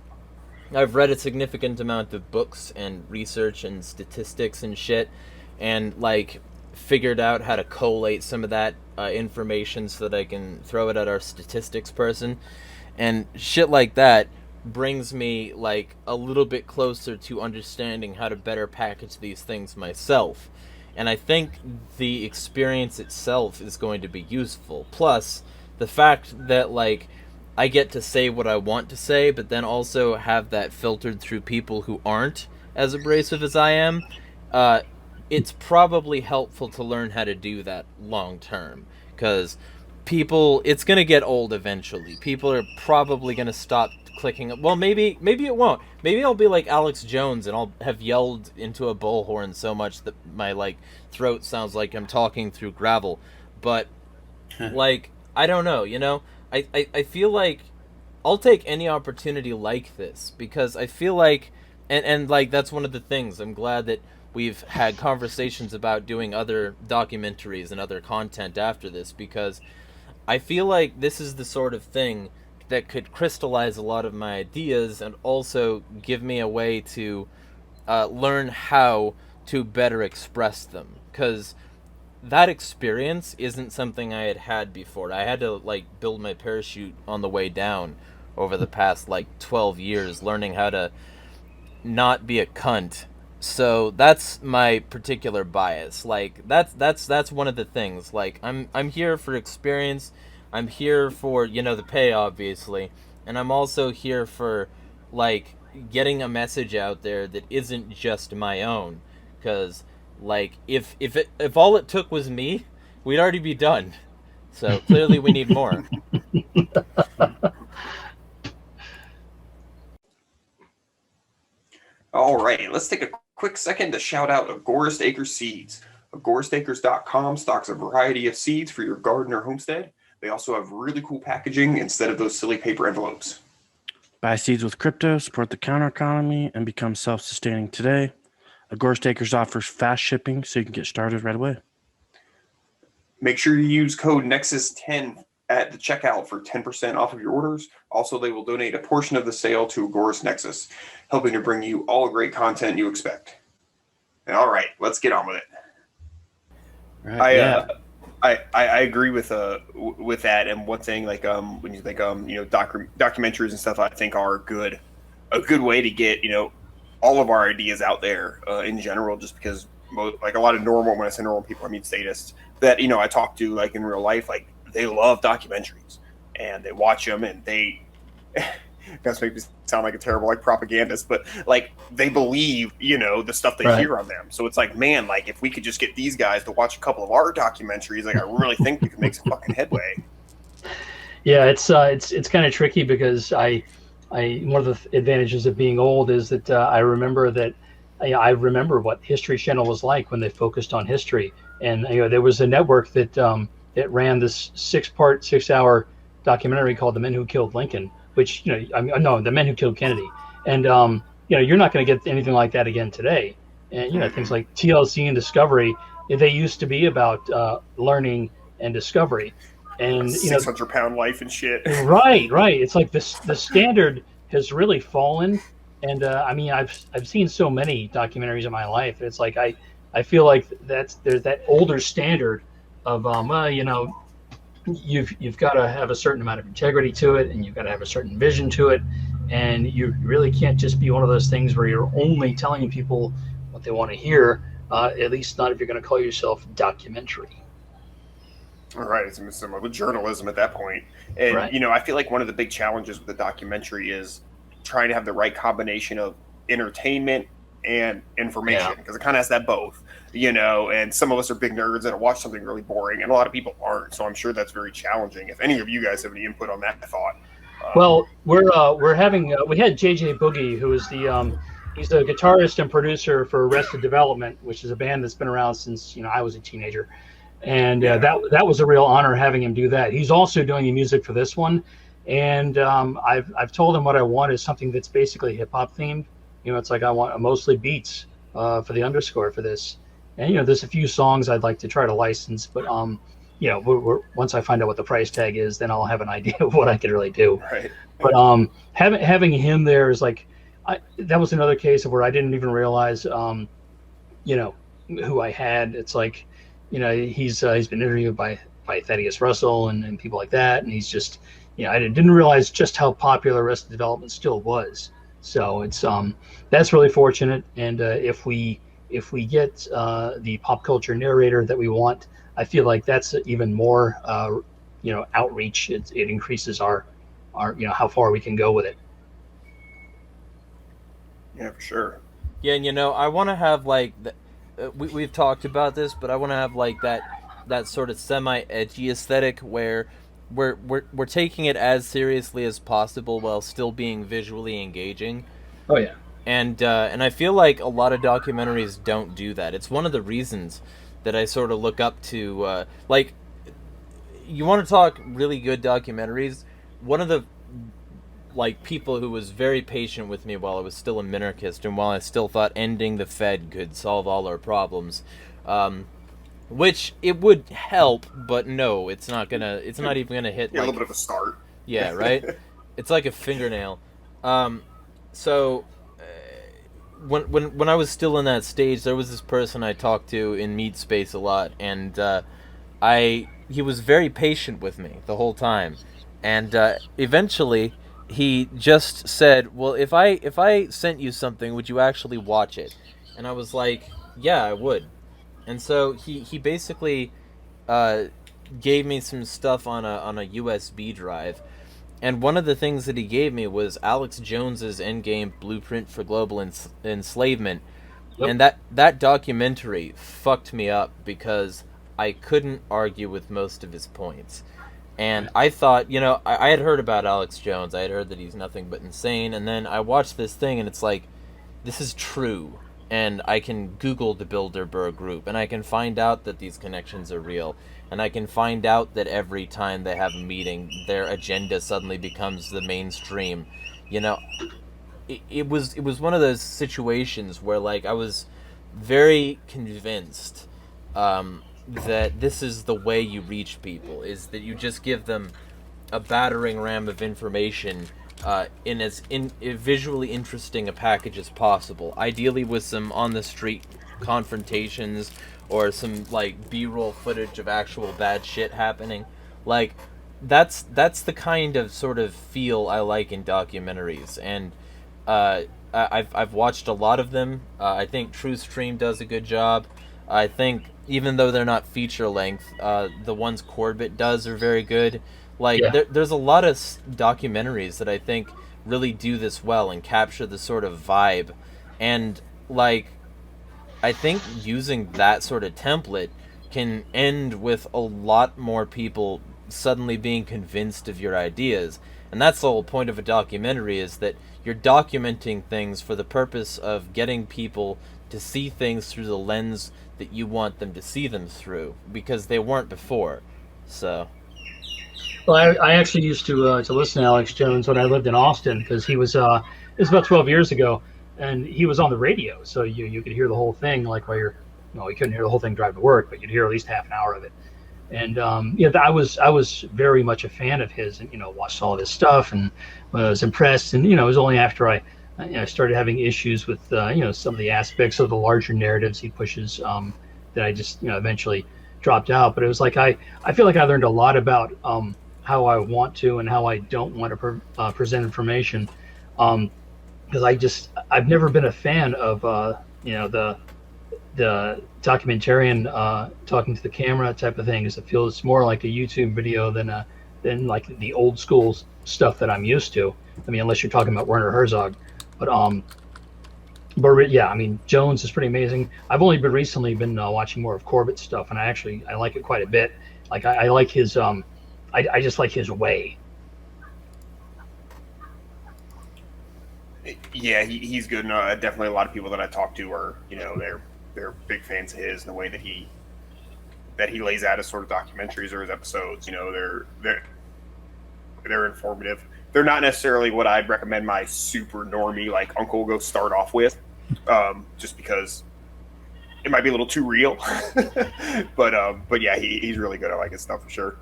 I've read a significant amount of books and research and statistics and shit, and like figured out how to collate some of that information so that I can throw it at our statistics person, and shit like that brings me like a little bit closer to understanding how to better package these things myself. And I think the experience itself is going to be useful. Plus, the fact that like I get to say what I want to say, but then also have that filtered through people who aren't as abrasive as I am, it's probably helpful to learn how to do that long term. Because it's going to get old eventually. People are probably going to stop clicking. Well, maybe it won't. Maybe I'll be like Alex Jones and I'll have yelled into a bullhorn so much that my like throat sounds like I'm talking through gravel. But like, I don't know, you know? I feel like I'll take any opportunity like this, because I feel like and like that's one of the things. I'm glad that we've had conversations about doing other documentaries and other content after this, because I feel like this is the sort of thing that could crystallize a lot of my ideas and also give me a way to learn how to better express them. Because that experience isn't something I had had before. I had to like build my parachute on the way down over the past like 12 years, learning how to not be a cunt. So that's my particular bias. Like that's one of the things. Like I'm here for experience. I'm here for, you know, the pay, obviously, and I'm also here for like getting a message out there that isn't just my own. Because like if all it took was me, we'd already be done. So clearly we need more. All right, let's take a quick second to shout out Agorist Acres Seeds. AgoristAcres.com stocks a variety of seeds for your garden or homestead. They also have really cool packaging instead of those silly paper envelopes. Buy seeds with crypto, support the counter economy, and become self-sustaining today. Agorist Acres offers fast shipping so you can get started right away. Make sure you use code Nexus10 at the checkout for 10% off of your orders. Also, they will donate a portion of the sale to Agorist Nexus, helping to bring you all the great content you expect. And all right, let's get on with it. Right, I agree with that. And one thing, like when you think you know, documentaries and stuff, I think are a good way to get, you know, all of our ideas out there in general. Just because like a lot of normal, when I say normal people, I mean statists that, you know, I talk to like in real life, like they love documentaries and they watch them and they. That's make me sound like a terrible like propagandist, but like they believe, you know, the stuff they hear on them. So it's like, man, like if we could just get these guys to watch a couple of our documentaries, like I really think we could make some fucking headway. Yeah, it's kind of tricky because I one of the advantages of being old is that I remember what History Channel was like when they focused on history, and you know there was a network that ran this 6-hour documentary called "The Men Who Killed Lincoln." Which, you know, the Men Who Killed Kennedy. And, you know, you're not going to get anything like that again today. And, you know, things like TLC and Discovery, they used to be about learning and discovery. And, you know, 600-pound life and shit. Right. It's like the standard has really fallen. And, I mean, I've seen so many documentaries in my life. It's like I feel like there's that older standard of, well, you know, you've got to have a certain amount of integrity to it, and you've got to have a certain vision to it, and you really can't just be one of those things where you're only telling people what they want to hear, at least not if you're going to call yourself documentary. All right, it's similar to journalism at that point. And, you know, I feel like one of the big challenges with the documentary is trying to have the right combination of entertainment and information, because it kind of has that both, you know, and some of us are big nerds that'll watch something really boring, and a lot of people aren't, so I'm sure that's very challenging. If any of you guys have any input on that thought. Well, we're having we had JJ Boogie, who is he's the guitarist and producer for Arrested Development, which is a band that's been around since, you know, I was a teenager, and that was a real honor having him do that. He's also doing the music for this one, and I've told him what I want is something that's basically hip hop themed. You know, it's like I want mostly beats for the underscore for this. And, you know, there's a few songs I'd like to try to license, but, you know, once I find out what the price tag is, then I'll have an idea of what I can really do. Right. But having him there is like, that was another case of where I didn't even realize, you know, who I had. It's like, you know, he's been interviewed by Thaddeus Russell and people like that. And he's just, you know, I didn't realize just how popular Arrested Development still was. So it's that's really fortunate, and if we get the pop culture narrator that we want, I feel like that's even more you know, outreach. It increases our you know, how far we can go with it. Yeah, for sure. Yeah, and you know, I want to have like we've talked about this, but I want to have like that that sort of semi-edgy aesthetic where we're taking it as seriously as possible while still being visually engaging. Oh yeah. And I feel like a lot of documentaries don't do that. It's one of the reasons that I sort of look up to, like, you want to talk really good documentaries. One of the like people who was very patient with me while I was still a minarchist and while I still thought ending the Fed could solve all our problems, which it would help, but no, it's not even gonna hit. Yeah, like, a little bit of a start. Yeah, right. It's like a fingernail. So when I was still in that stage, there was this person I talked to in Meat Space a lot, and he was very patient with me the whole time, and eventually he just said, "Well, if I sent you something, would you actually watch it?" And I was like, "Yeah, I would." And so he basically gave me some stuff on a USB drive, and one of the things that he gave me was Alex Jones's Endgame Blueprint for Global Enslavement. Yep. And that documentary fucked me up because I couldn't argue with most of his points. And I thought, I had heard about Alex Jones. I had heard that he's nothing but insane. And then I watched this thing, and it's like, this is true. And I can Google the Bilderberg Group, and I can find out that these connections are real. And I can find out that every time they have a meeting, their agenda suddenly becomes the mainstream. It was one of those situations where, like, I was very convinced that this is the way you reach people, is that you just give them a battering ram of information in as visually interesting a package as possible, ideally with some on-the-street confrontations or some, like, B-roll footage of actual bad shit happening. Like, that's the kind of sort of feel I like in documentaries, and I've watched a lot of them. I think TrueStream does a good job. I think even though they're not feature length, the ones Corbett does are very good. Like, yeah. There's a lot of documentaries that I think really do this well and capture the sort of vibe. And, like, I think using that sort of template can end with a lot more people suddenly being convinced of your ideas. And that's the whole point of a documentary, is that you're documenting things for the purpose of getting people to see things through the lens that you want them to see them through, because they weren't before. So, well, I actually used to listen to Alex Jones when I lived in Austin, because he was it was about 12 years ago, and he was on the radio, so you could hear the whole thing, like while you're, you couldn't hear the whole thing drive to work, but you'd hear at least half an hour of it. And I was very much a fan of his, and watched all of his stuff, and I was impressed. And it was only after I started having issues with some of the aspects of the larger narratives he pushes that I just eventually dropped out. But it was like I feel like I learned a lot about how I want to and how I don't want to present information, because I've never been a fan of the documentarian talking to the camera type of thing, because it feels more like a YouTube video than like the old school stuff that I'm used to. I mean, unless you're talking about Werner Herzog. But yeah, I mean, Jones is pretty amazing. I've only recently been watching more of Corbett's stuff, and I like it quite a bit. Like I like his I just like his way. Yeah, he's good. Definitely a lot of people that I talk to are they're big fans of his, and the way that he lays out his sort of documentaries or his episodes. They're informative. They're not necessarily what I'd recommend my super normie like uncle go start off with, just because it might be a little too real. but yeah, he's really good. I like his stuff for sure.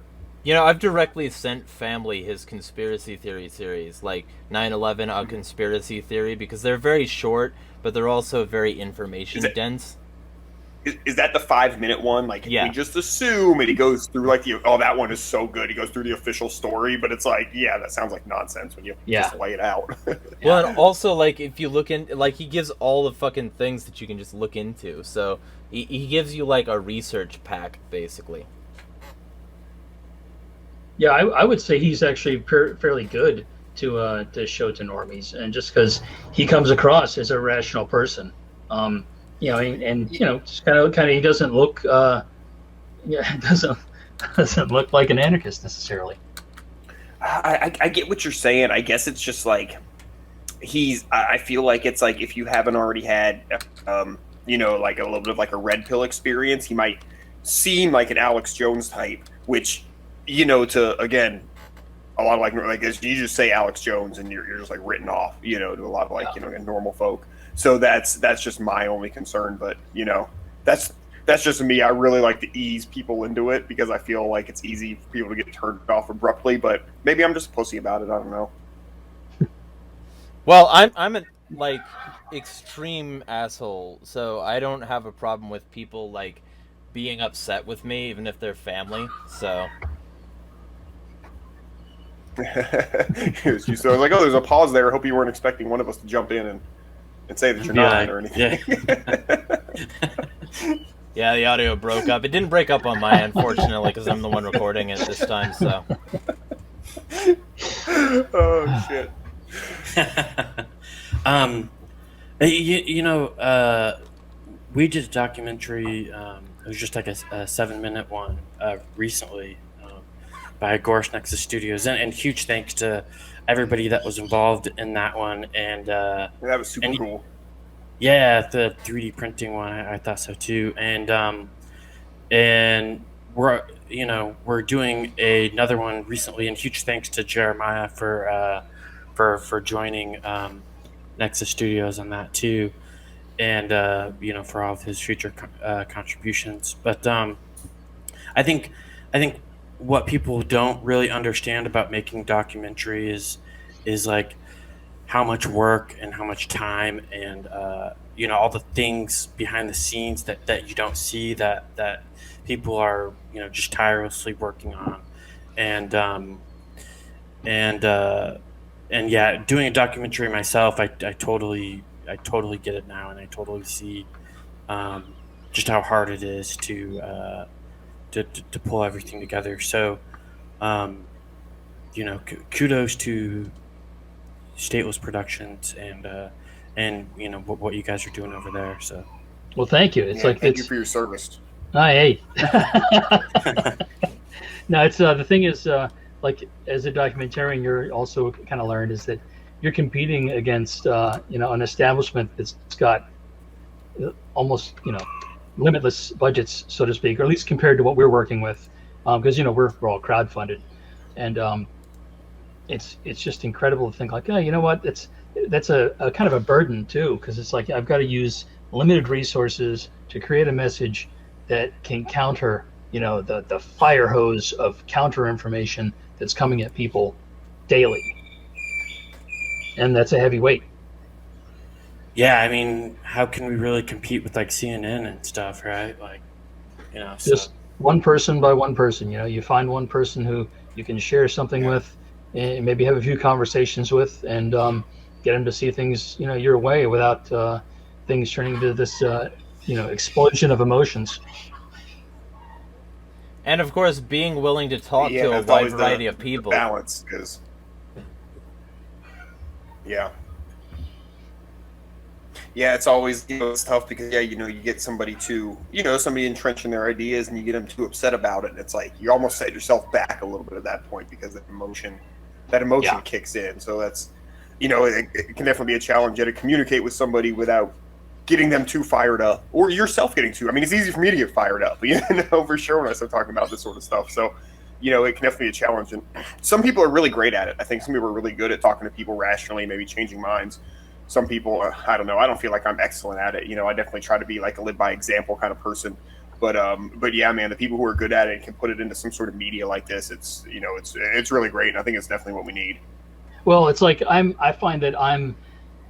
I've directly sent family his conspiracy theory series, like 9/11, A Conspiracy Theory, because they're very short, but they're also very information dense. Is that the 5-minute one? Like, yeah. We just assume, and he goes through like that one is so good. He goes through the official story, but it's like, yeah, that sounds like nonsense when you just lay it out. Well, and also, like, if you look in, like, he gives all the fucking things that you can just look into. So he gives you like a research pack, basically. Yeah, I would say he's actually fairly good to show to normies, and just because he comes across as a rational person. And just kind of he doesn't look Yeah, it doesn't look like an anarchist necessarily. I get what you're saying. I guess it's just like I feel like it's like if you haven't already had, like a little bit of like a red pill experience, he might seem like an Alex Jones type, which, to, again, a lot of like as you just say Alex Jones and you're just like written off, to a lot of like, normal folk. So that's just my only concern. But, that's just me. I really like to ease people into it because I feel like it's easy for people to get turned off abruptly, but maybe I'm just a pussy about it. I don't know. Well, I'm a like extreme asshole, so I don't have a problem with people like being upset with me, even if they're family. So. So I was like, oh, there's a pause there. I hope you weren't expecting one of us to jump in and say that you're not or anything. Yeah. Yeah, the audio broke up. It didn't break up on my end, fortunately, because I'm the one recording it this time. So. Oh shit. We did a documentary. It was just like a 7-minute one recently by Agorist Nexus Studios, and huge thanks to everybody that was involved in that one. And that was super cool. Yeah, the 3D printing one, I thought so too. And we're doing another one recently, and huge thanks to Jeremiah for joining Nexus Studios on that too, and for all of his future contributions. But I think what people don't really understand about making documentary is like how much work and how much time and all the things behind the scenes that you don't see that people are just tirelessly working on, and yeah, doing a documentary myself, I totally get it now, and I totally see just how hard it is to pull everything together. So kudos to Stateless Productions and what you guys are doing over there. So well, thank you. Thank you for your service. Hey. No, it's the thing is like as a documentarian, you're also kind of learned is that you're competing against an establishment that's got almost limitless budgets, so to speak, or at least compared to what we're working with, because we're all crowdfunded, and it's just incredible to think like, oh, you know what, that's a kind of a burden too, because it's like I've got to use limited resources to create a message that can counter the fire hose of counter information that's coming at people daily, and that's a heavy weight. Yeah, I mean, how can we really compete with like CNN and stuff, right? Like, just one person by one person. You find one person who you can share something with, and maybe have a few conversations with, and get them to see things your way without things turning into this explosion of emotions. And of course, being willing to talk to a wide variety of people. The balance, because it's always it's tough because you get somebody somebody entrenched in their ideas, and you get them too upset about it, and it's like you almost set yourself back a little bit at that point because that emotion kicks in. So that's it can definitely be a challenge to communicate with somebody without getting them too fired up, or yourself getting too. I mean, it's easy for me to get fired up, for sure when I start talking about this sort of stuff. So, it can definitely be a challenge. And some people are really great at it. I think some people are really good at talking to people rationally, maybe changing minds. Some people, I don't know. I don't feel like I'm excellent at it. I definitely try to be like a live by example kind of person. But yeah, man, the people who are good at it and can put it into some sort of media like this, it's really great. And I think it's definitely what we need. Well, it's like I find that I'm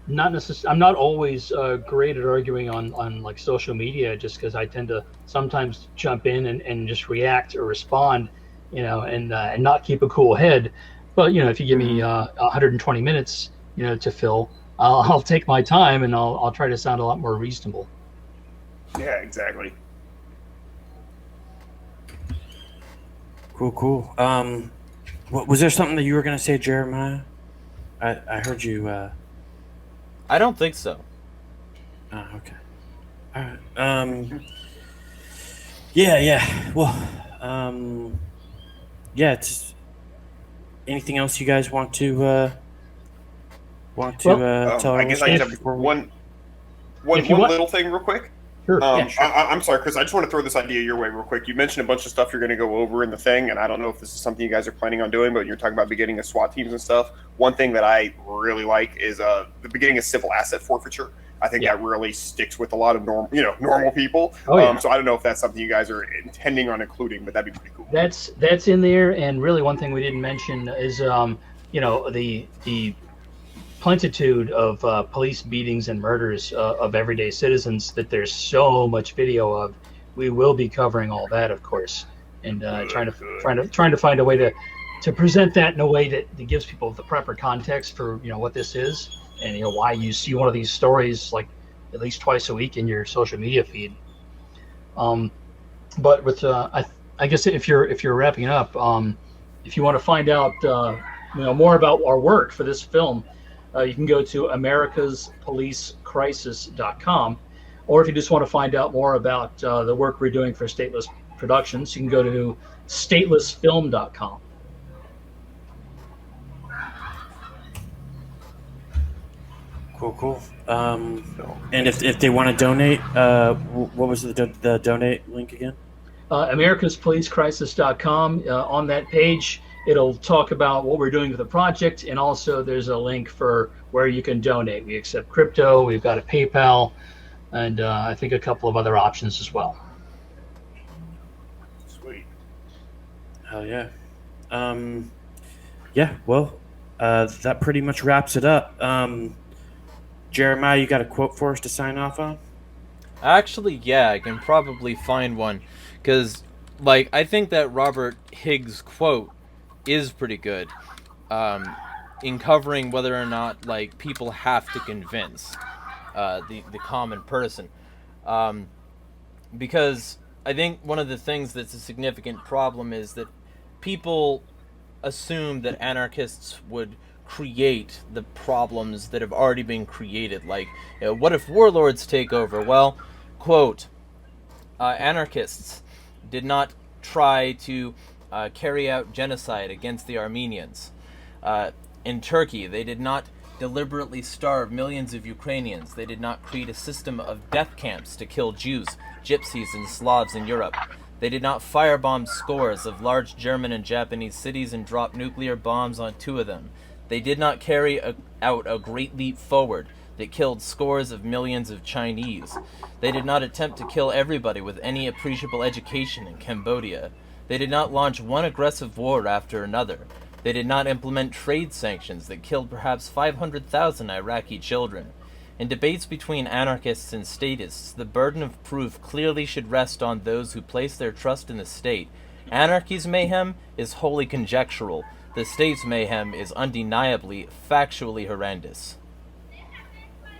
not always great at arguing on like social media, just because I tend to sometimes jump in and just react or respond, and not keep a cool head. But if you give me 120 minutes, to fill, I'll take my time and I'll try to sound a lot more reasonable. Yeah, exactly. Cool. Was there something that you were gonna say, Jeremiah? I heard you. I don't think so. Oh, okay. All right. Yeah. Well, yeah. It's anything else you guys want to tell I our guess I just listeners have before we... one If you want, little thing real quick. sure. Yeah, sure. I'm sorry, Chris. I just want to throw this idea your way real quick. You mentioned a bunch of stuff you're going to go over in the thing, and I don't know if this is something you guys are planning on doing, but you're talking about beginning of SWAT teams and stuff. One thing that I really like is the beginning of civil asset forfeiture. I think that really sticks with a lot of normal people. Oh, yeah. So I don't know if that's something you guys are intending on including, but that'd be pretty cool. That's in there, and really one thing we didn't mention is the plentitude of police beatings and murders of everyday citizens that there's so much video of. We will be covering all that, of course, and trying to find a way to present that in a way that gives people the proper context for what this is, and why you see one of these stories like at least twice a week in your social media feed. But with I guess if you're wrapping up, if you want to find out more about our work for this film, you can go to americaspolicecrisis.com, or if you just want to find out more about the work we're doing for Stateless Productions, you can go to statelessfilm.com. Cool. And if they want to donate, what was the donate link again? americaspolicecrisis.com. On that page, it'll talk about what we're doing with the project, and also there's a link for where you can donate. We accept crypto, we've got a PayPal, and I think a couple of other options as well. Sweet. Hell yeah. Well, that pretty much wraps it up. Jeremiah, you got a quote for us to sign off on? Actually, yeah, I can probably find one. Because, I think that Robert Higgs' quote is pretty good in covering whether or not, people have to convince the common person. Because I think one of the things that's a significant problem is that people assume that anarchists would create the problems that have already been created. What if warlords take over? Well, quote, anarchists did not try to carry out genocide against the Armenians. In Turkey, they did not deliberately starve millions of Ukrainians. They did not create a system of death camps to kill Jews, Gypsies, and Slavs in Europe. They did not firebomb scores of large German and Japanese cities and drop nuclear bombs on 2 of them. They did not carry out a great leap forward that killed scores of millions of Chinese. They did not attempt to kill everybody with any appreciable education in Cambodia. They did not launch one aggressive war after another. They did not implement trade sanctions that killed perhaps 500,000 Iraqi children. In debates between anarchists and statists, the burden of proof clearly should rest on those who place their trust in the state. Anarchy's mayhem is wholly conjectural. The state's mayhem is undeniably, factually horrendous.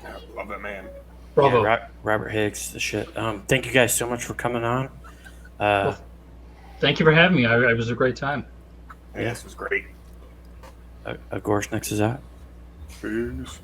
I love that, man. Bravo. Yeah, Robert Higgs, the shit. Thank you guys so much for coming on. Thank you for having me. It was a great time. Yeah, this was great. Agorist Nexus out. Peace.